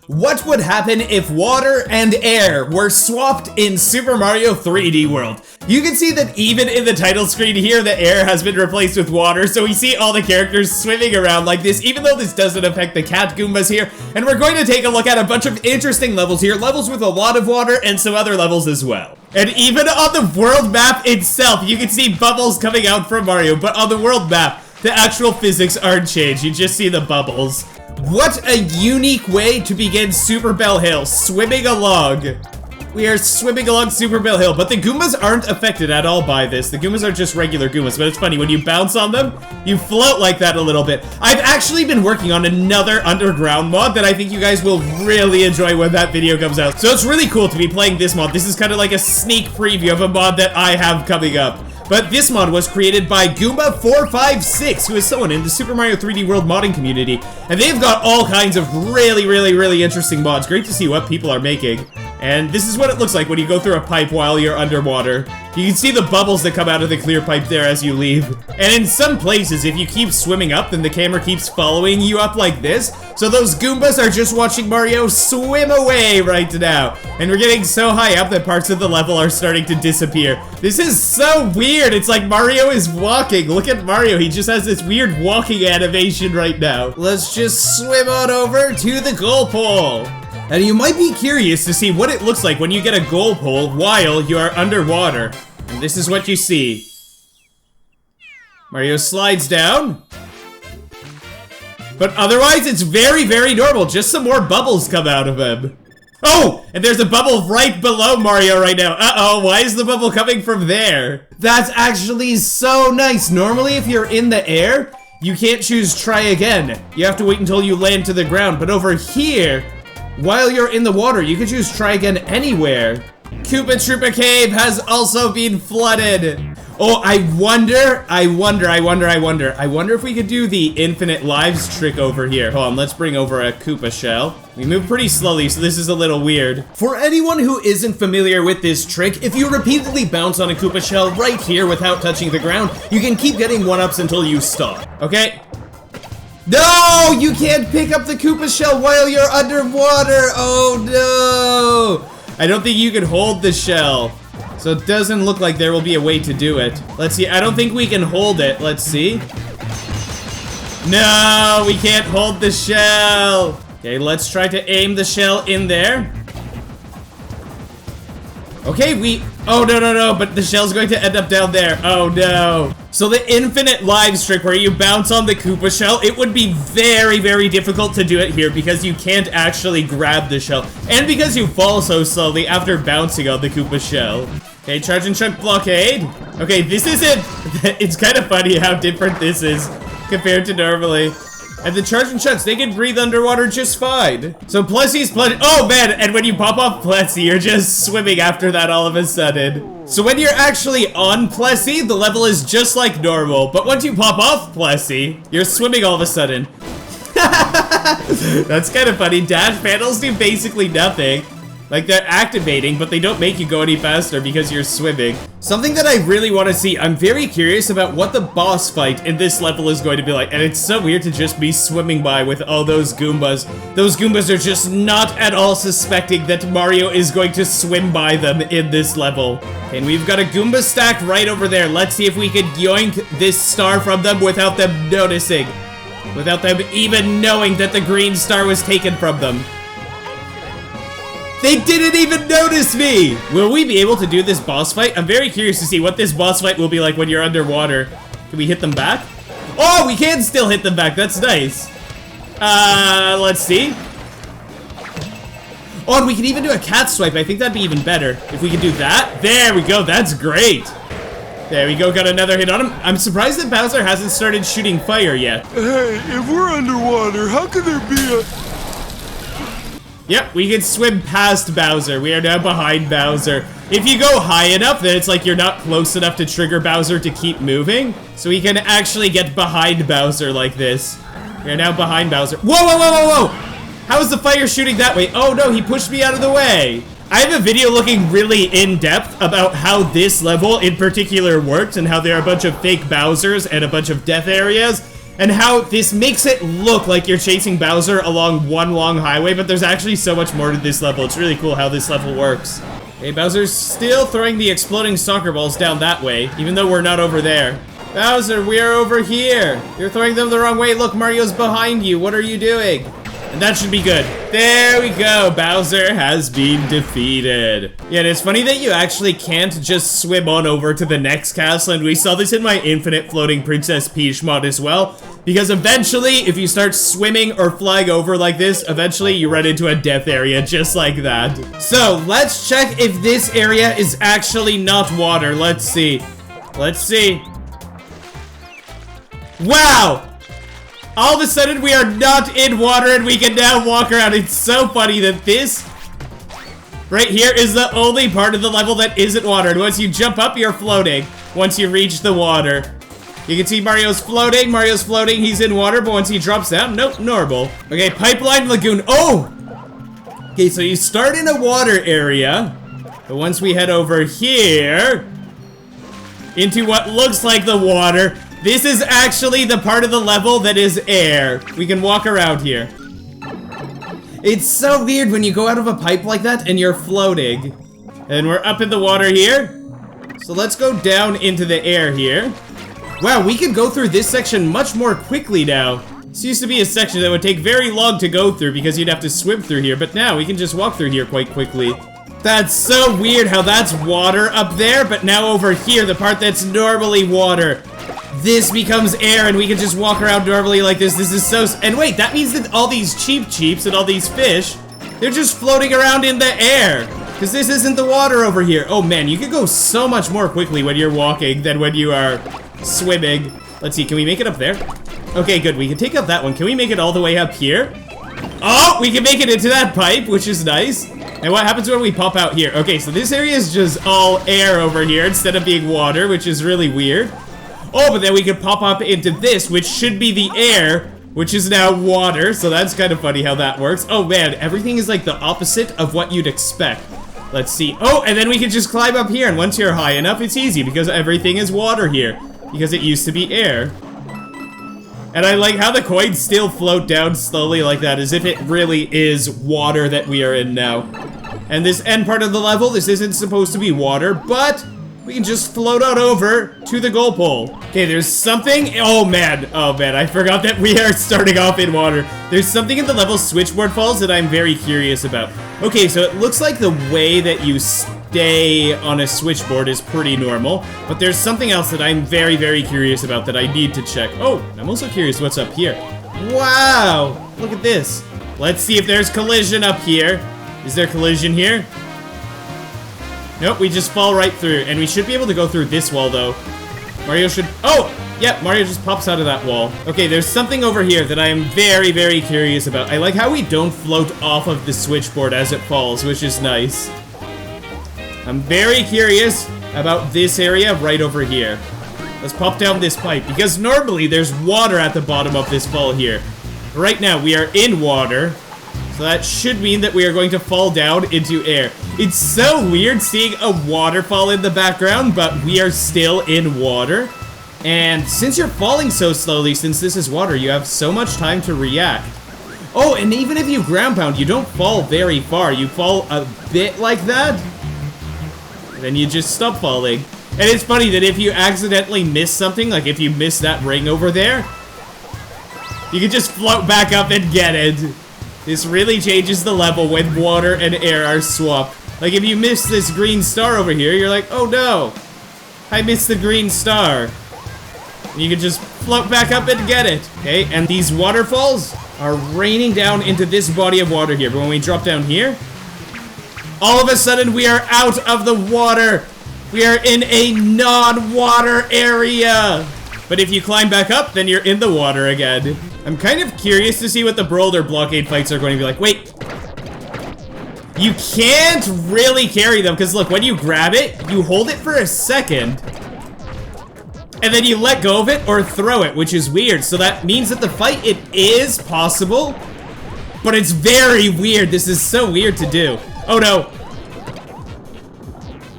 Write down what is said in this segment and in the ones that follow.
What would happen if water and air were swapped in Super Mario 3D World? You can see that even in the title screen here, the air has been replaced with water, so we see all the characters swimming around like this, even though this doesn't affect the cat Goombas here. And we're going to take a look at a bunch of interesting levels here, levels with a lot of water and some other levels as well. And even on the world map itself, you can see bubbles coming out from Mario, but on the world map, the actual physics aren't changed, you just see the bubbles. What a unique way to begin Super Bell Hill, swimming along. We are swimming along Super Bell Hill, but the Goombas aren't affected at all by this. The Goombas are just regular Goombas, but it's funny, when you bounce on them, you float like that a little bit. I've actually been working on another underground mod that I think you guys will really enjoy when that video comes out. So it's really cool to be playing this mod. This is kind of like a sneak preview of a mod that I have coming up. But this mod was created by Goomba456, who is someone in the Super Mario 3D World modding community. And they've got all kinds of really interesting mods. Great to see what people are making. And this is what it looks like when you go through a pipe while you're underwater. You can see the bubbles that come out of the clear pipe there as you leave. And in some places, if you keep swimming up, then the camera keeps following you up like this. So those Goombas are just watching Mario swim away right now. And we're getting so high up that parts of the level are starting to disappear. This is so weird. It's like Mario is walking. Look at Mario. He just has this weird walking animation right now. Let's just swim on over to the goal pole. And you might be curious to see what it looks like when you get a goal pole while you are underwater. And this is what you see. Mario slides down. But otherwise, it's very normal. Just some more bubbles come out of him. Oh! And there's a bubble right below Mario right now. Uh-oh, why is the bubble coming from there? That's actually so nice. Normally, if you're in the air, you can't choose try again. You have to wait until you land to the ground. But over here, while you're in the water, you can choose try again anywhere. Koopa Troopa Cave has also been flooded. Oh, I wonder if we could do the infinite lives trick over here. Hold on, let's bring over a Koopa shell. We move pretty slowly, so this is a little weird. For anyone who isn't familiar with this trick, if you repeatedly bounce on a Koopa shell right here without touching the ground, you can keep getting 1-ups until you stop, okay? No! You can't pick up the Koopa shell while you're underwater! Oh no! I don't think you can hold the shell. So it doesn't look like there will be a way to do it. Let's see, I don't think we can hold it. Let's see. No, we can't hold the shell. Okay, let's try to aim the shell in there. Okay, oh no, but the shell's going to end up down there. Oh no. So the infinite lives trick where you bounce on the Koopa shell, it would be very difficult to do it here because you can't actually grab the shell. And because you fall so slowly after bouncing on the Koopa shell. Okay, Chargin Chuck Blockade. Okay, this isn't, it's kind of funny how different this is compared to normally. And the Chargin Chucks, they can breathe underwater just fine. So Plessie's plunging. Oh man, and when you pop off Plessie, you're just swimming after that all of a sudden. So when you're actually on Plessie, the level is just like normal. But once you pop off Plessie, you're swimming all of a sudden. That's kind of funny. Dash panels do basically nothing. Like, they're activating, but they don't make you go any faster because you're swimming. Something that I really want to see, I'm very curious about what the boss fight in this level is going to be like. And it's so weird to just be swimming by with all those Goombas. Those Goombas are just not at all suspecting that Mario is going to swim by them in this level. And we've got a Goomba stack right over there. Let's see if we can yoink this star from them without them noticing. Without them even knowing that the green star was taken from them. They didn't even notice me! Will we be able to do this boss fight? I'm very curious to see what this boss fight will be like when you're underwater. Can we hit them back? Oh, we can still hit them back. That's nice. Let's see. Oh, and we can even do a cat swipe. I think that'd be even better. If we could do that. There we go. That's great. There we go. Got another hit on him. I'm surprised that Bowser hasn't started shooting fire yet. Hey, if we're underwater, how could there be a... Yep, we can swim past Bowser. We are now behind Bowser. If you go high enough, then it's like you're not close enough to trigger Bowser to keep moving. So we can actually get behind Bowser like this. We are now behind Bowser. Whoa! How is the fire shooting that way? Oh no, he pushed me out of the way. I have a video looking really in-depth about how this level in particular worked and how there are a bunch of fake Bowsers and a bunch of death areas. and how this makes it look like you're chasing Bowser along one long highway, but there's actually so much more to this level. It's really cool how this level works. Okay, Bowser's still throwing the exploding soccer balls down that way, even though we're not over there. Bowser, we are over here. You're throwing them the wrong way. Look, Mario's behind you. What are you doing? And that should be good. There we go. Bowser has been defeated. Yeah, and it's funny that you actually can't just swim on over to the next castle, and we saw this in my Infinite Floating Princess Peach mod as well, because eventually, if you start swimming or flying over like this, eventually you run into a death area just like that. So, let's check if this area is actually not water. Let's see. Let's see. Wow! All of a sudden, we are not in water and we can now walk around. It's so funny that this right here is the only part of the level that isn't water. And once you jump up, you're floating. Once you reach the water. You can see Mario's floating, he's in water, but once he drops down, nope, normal. Okay, Pipeline Lagoon. Oh! Okay, so you start in a water area, but once we head over here into what looks like the water, this is actually the part of the level that is air. We can walk around here. It's so weird when you go out of a pipe like that and you're floating. And we're up in the water here. So let's go down into the air here. Wow, we can go through this section much more quickly now. This used to be a section that would take very long to go through because you'd have to swim through here, but now we can just walk through here quite quickly. That's so weird how that's water up there, but now over here, the part that's normally water, this becomes air and we can just walk around normally like this. This is so... And wait, that means that all these cheeps and all these fish, they're just floating around in the air. Because this isn't the water over here. Oh man, you can go so much more quickly when you're walking than when you are swimming. Let's see, can we make it up there? Okay, good, we can take up that one. Can we make it all the way up here? Oh, we can make it into that pipe, which is nice. And what happens when we pop out here? Okay, so this area is just all air over here instead of being water, which is really weird. Oh, but then we could pop up into this, which should be the air, which is now water, so that's kind of funny how that works. Oh man, everything is like the opposite of what you'd expect. Let's see. Oh, and then we can just climb up here, and once you're high enough, it's easy, because everything is water here, because it used to be air. And I like how the coins still float down slowly like that, as if it really is water that we are in now. And this end part of the level, this isn't supposed to be water, but we can just float on over to the goal pole. Okay, there's something. Oh man, I forgot that we are starting off in water. There's something in the level Switchboard Falls that I'm very curious about. Okay, so it looks like the way that you stay on a switchboard is pretty normal, but there's something else that I'm very, very curious about that I need to check. Oh, I'm also curious what's up here. Wow, look at this. Let's see if there's collision up here. Is there collision here? Nope, we just fall right through, and we should be able to go through this wall, though. Mario should... Oh! Yep, Mario just pops out of that wall. Okay, there's something over here that I am very, very curious about. I like how we don't float off of the switchboard as it falls, which is nice. I'm very curious about this area right over here. Let's pop down this pipe, because normally there's water at the bottom of this fall here. Right now, we are in water. So that should mean that we are going to fall down into air. It's so weird seeing a waterfall in the background, but we are still in water. And since you're falling so slowly, since this is water, you have so much time to react. Oh, and even if you ground pound, you don't fall very far. You fall a bit like that, and then you just stop falling. And it's funny that if you accidentally miss something, like if you miss that ring over there, you can just float back up and get it. This really changes the level when water and air are swapped. Like, if you miss this green star over here, you're like, oh no, I missed the green star. And you can just float back up and get it, okay? And these waterfalls are raining down into this body of water here. But when we drop down here, all of a sudden we are out of the water. We are in a non-water area. But if you climb back up, then you're in the water again. I'm kind of curious to see what the Brolder Blockade fights are going to be like. Wait. You can't really carry them, because look, when you grab it, you hold it for a second, and then you let go of it or throw it, which is weird. So that means that the fight, it is possible, but it's very weird. This is so weird to do. Oh no.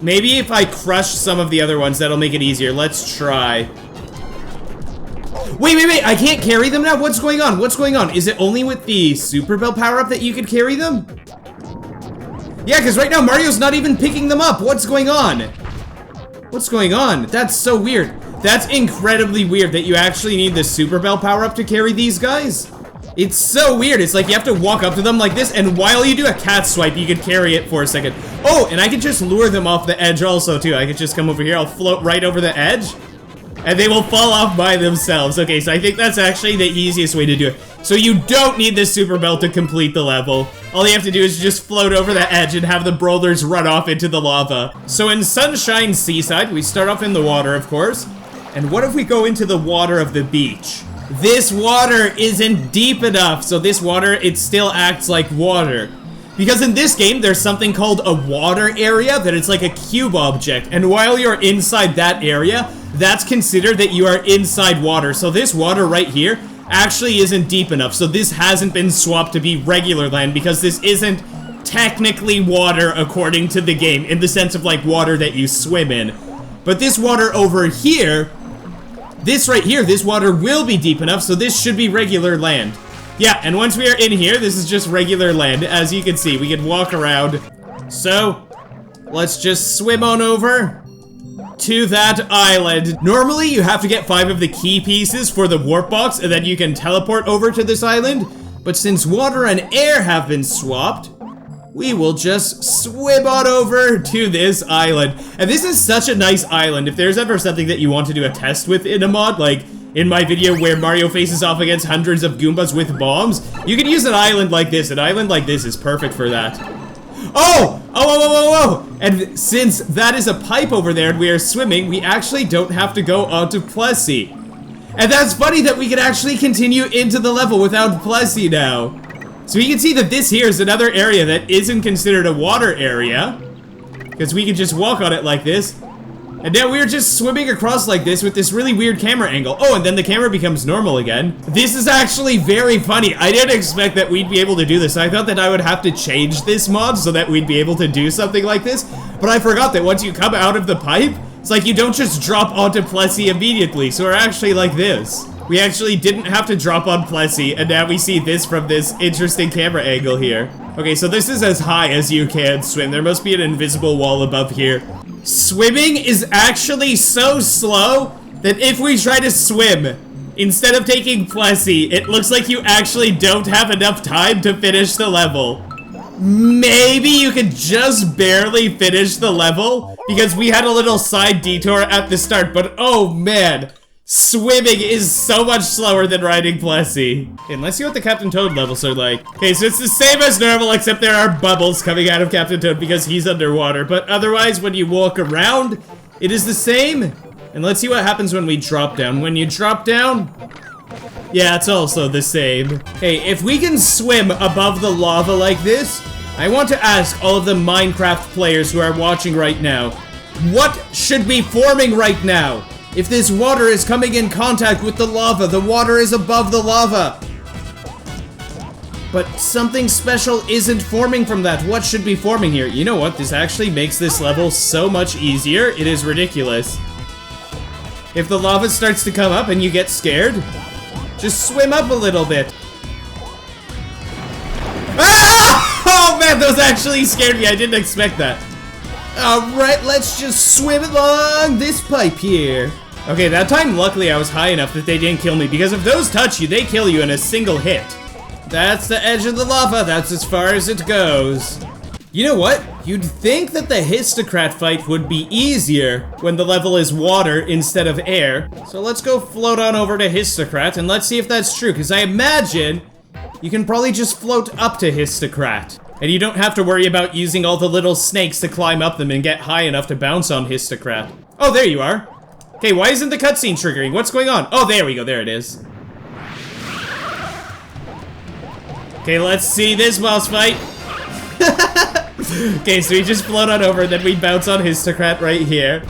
Maybe if I crush some of the other ones, that'll make it easier. Let's try. Wait, I can't carry them now? What's going on? What's going on? Is it only with the Super Bell power-up that you could carry them? Yeah, because right now Mario's not even picking them up. What's going on? What's going on? That's so weird. That's incredibly weird that you actually need the Super Bell power-up to carry these guys. It's so weird. It's like you have to walk up to them like this, and while you do a cat swipe, you could carry it for a second. Oh, and I could just lure them off the edge also, too. I could just come over here. I'll float right over the edge, and they will fall off by themselves. Okay, so I think that's actually the easiest way to do it. So you don't need the Super Bell to complete the level. All you have to do is just float over the edge and have the brolders run off into the lava. So in Sunshine Seaside, we start off in the water, of course. And what if we go into the water of the beach? This water isn't deep enough, so this water, it still acts like water. Because in this game, there's something called a water area that it's like a cube object. And while you're inside that area, that's considered that you are inside water. So this water right here actually isn't deep enough. So this hasn't been swapped to be regular land because this isn't technically water according to the game, in the sense of like water that you swim in. But this water over here, this right here, this water will be deep enough, so this should be regular land. Yeah, and once we are in here, this is just regular land. As you can see, we can walk around. So, let's just swim on over to that island. Normally, you have to get 5 of the key pieces for the warp box, and then you can teleport over to this island. But since water and air have been swapped, we will just swim on over to this island. And this is such a nice island. If there's ever something that you want to do a test with in a mod, like in my video where Mario faces off against hundreds of Goombas with bombs, you can use an island like this. An island like this is perfect for that. Oh! Oh! And since that is a pipe over there and we are swimming, we actually don't have to go onto Plessie. And that's funny that we can actually continue into the level without Plessie now. So you can see that this here is another area that isn't considered a water area, because we can just walk on it like this. And now we're just swimming across like this with this really weird camera angle. Oh, and then the camera becomes normal again. This is actually very funny. I didn't expect that we'd be able to do this. I thought that I would have to change this mod so that we'd be able to do something like this. But I forgot that once you come out of the pipe, it's like you don't just drop onto Plessie immediately. So we're actually like this. We actually didn't have to drop on Plessie, and now we see this from this interesting camera angle here. Okay, so this is as high as you can swim. There must be an invisible wall above here. Swimming is actually so slow that if we try to swim, instead of taking Plessie, it looks like you actually don't have enough time to finish the level. Maybe you could just barely finish the level, because we had a little side detour at the start, but oh man. Swimming is so much slower than riding Plessie. Okay, and let's see what the Captain Toad levels are like. Okay, so it's the same as normal, except there are bubbles coming out of Captain Toad because he's underwater. But otherwise, when you walk around, it is the same. And let's see what happens when we drop down. When you drop down, yeah, it's also the same. Okay, if we can swim above the lava like this, I want to ask all of the Minecraft players who are watching right now, what should be forming right now? If this water is coming in contact with the water is above the lava. But something special isn't forming from that. What should be forming here? You know what? This actually makes this level so much easier. It is ridiculous. If the lava starts to come up and you get scared, just swim up a little bit. Ah! Oh man, those actually scared me. I didn't expect that. Alright, let's just swim along this pipe here. Okay, that time, luckily, I was high enough that they didn't kill me, because if those touch you, they kill you in a single hit. That's the edge of the lava. That's as far as it goes. You know what? You'd think that the Hisstocrat fight would be easier when the level is water instead of air. So let's go float on over to Hisstocrat, and let's see if that's true, because I imagine you can probably just float up to Hisstocrat. And you don't have to worry about using all the little snakes to climb up them and get high enough to bounce on Hisstocrat. Oh, there you are. Okay, why isn't the cutscene triggering? What's going on? Oh, there we go. There it is. Okay, let's see this boss fight. Okay, so we just float on over, and then we bounce on Hisstocrat right here.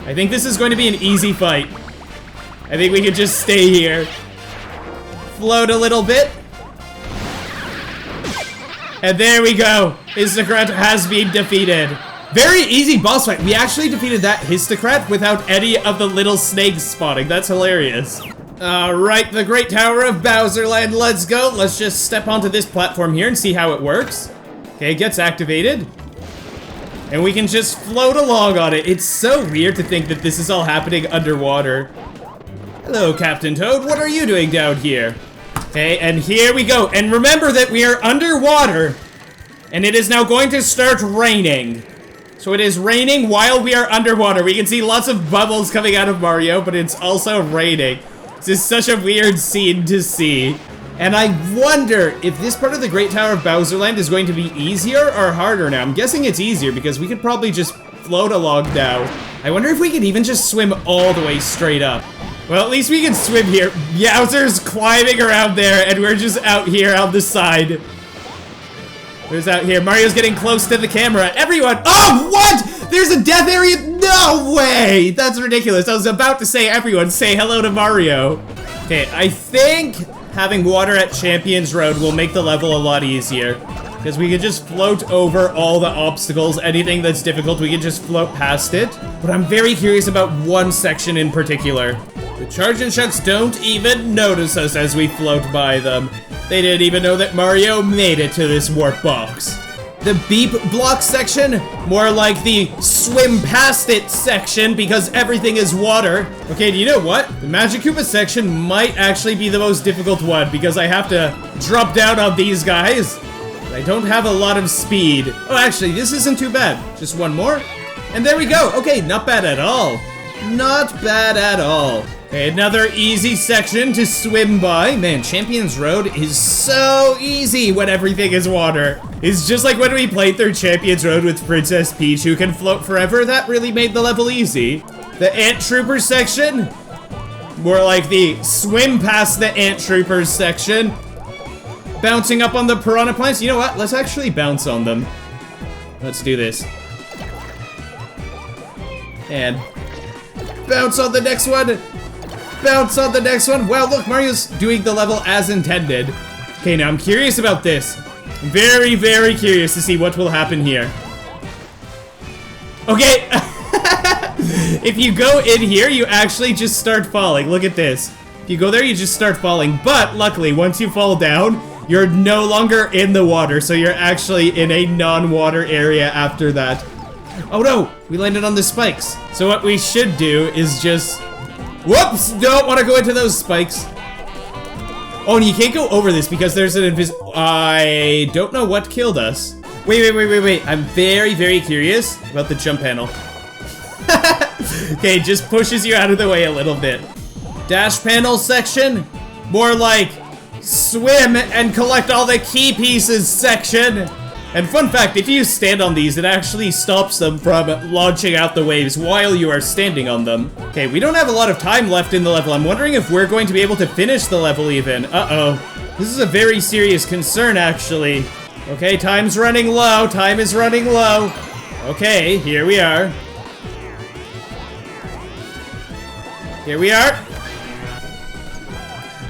I think this is going to be an easy fight. I think we could just stay here. Float a little bit. And there we go. Hisstocrat has been defeated. Very easy boss fight. We actually defeated that Hisstocrat without any of the little snakes spawning. That's hilarious. Alright, the Great Tower of Bowserland, let's go. Let's just step onto this platform here and see how it works. Okay, it gets activated. And we can just float along on it. It's so weird to think that this is all happening underwater. Hello, Captain Toad. What are you doing down here? Okay, and here we go. And remember that we are underwater. And it is now going to start raining. So it is raining while we are underwater. We can see lots of bubbles coming out of Mario, but it's also raining. This is such a weird scene to see. And I wonder if this part of the Great Tower of Bowserland is going to be easier or harder now. I'm guessing it's easier because we could probably just float along now. I wonder if we could even just swim all the way straight up. Well, at least we can swim here. Meowser's climbing around there and we're just out here on the side. Who's out here? Mario's getting close to the camera. Everyone! Oh, what? There's a death area? No way! That's ridiculous. I was about to say, everyone, say hello to Mario. Okay, I think having water at Champions Road will make the level a lot easier. Because we can just float over all the obstacles. Anything that's difficult, we can just float past it. But I'm very curious about one section in particular. The Chargin Chucks don't even notice us as we float by them. They didn't even know that Mario made it to this warp box. The beep block section, more like the swim past it section because everything is water. Okay, do you know what? The Magikoopa section might actually be the most difficult one because I have to drop down on these guys. I don't have a lot of speed. Oh, actually, this isn't too bad. Just one more, and there we go. Okay, not bad at all. Not bad at all. Okay, another easy section to swim by. Man, Champions Road is so easy when everything is water. It's just like when we played through Champions Road with Princess Peach, who can float forever. That really made the level easy. The Ant Troopers section, more like the swim past the Ant Troopers section. Bouncing up on the piranha plants. You know what? Let's actually bounce on them. Let's do this. And bounce on the next one. Bounce on the next one. Wow, look, Mario's doing the level as intended. Okay, now I'm curious about this. I'm very, very curious to see what will happen here. Okay. If you go in here, you actually just start falling. Look at this. If you go there, you just start falling. But luckily, once you fall down, you're no longer in the water. So you're actually in a non-water area after that. Oh no, we landed on the spikes. So what we should do is just... Whoops! Don't want to go into those spikes. Oh, and you can't go over this because there's an I don't know what killed us. Wait. I'm very, very curious about the jump panel. Okay, just pushes you out of the way a little bit. Dash panel section. More like swim and collect all the key pieces section. And fun fact, if you stand on these, it actually stops them from launching out the waves while you are standing on them. Okay, we don't have a lot of time left in the level. I'm wondering if we're going to be able to finish the level even. Uh-oh. This is a very serious concern, actually. Okay, time's running low. Time is running low. Okay, here we are. Here we are.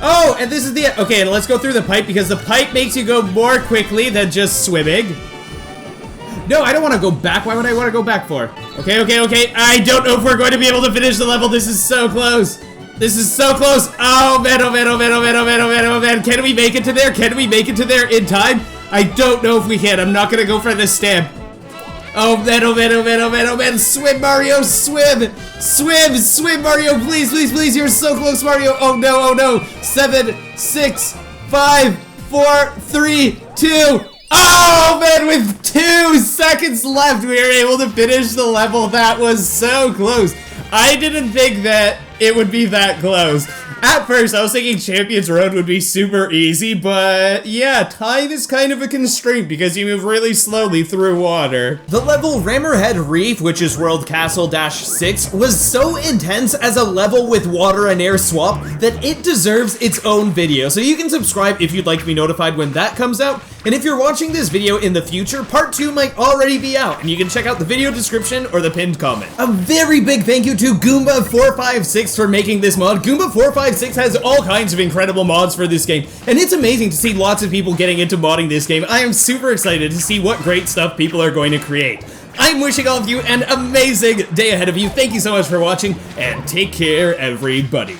Oh, and this is the... Okay, and let's go through the pipe because the pipe makes you go more quickly than just swimming. No, I don't want to go back. Why would I want to go back for? Okay. I don't know if we're going to be able to finish the level. This is so close. This is so close. Oh, man. Can we make it to there? Can we make it to there in time? I don't know if we can. I'm not going to go for the stamp. Oh man, swim, Mario, swim, Mario, please, you're so close, Mario. Oh no, 7, 6, 5, 4, 3, 2, oh man, with 2 seconds left, we were able to finish the level. That was so close. I didn't think that it would be that close. At first, I was thinking Champions Road would be super easy, but yeah, time is kind of a constraint because you move really slowly through water. The level Rammerhead Reef, which is World Castle-6, was so intense as a level with water and air swap that it deserves its own video. So you can subscribe if you'd like to be notified when that comes out. And if you're watching this video in the future, part 2 might already be out, and you can check out the video description or the pinned comment. A very big thank you to Goomba456 for making this mod. Goomba456 has all kinds of incredible mods for this game, and it's amazing to see lots of people getting into modding this game. I am super excited to see what great stuff people are going to create. I'm wishing all of you an amazing day ahead of you. Thank you so much for watching, and take care, everybody.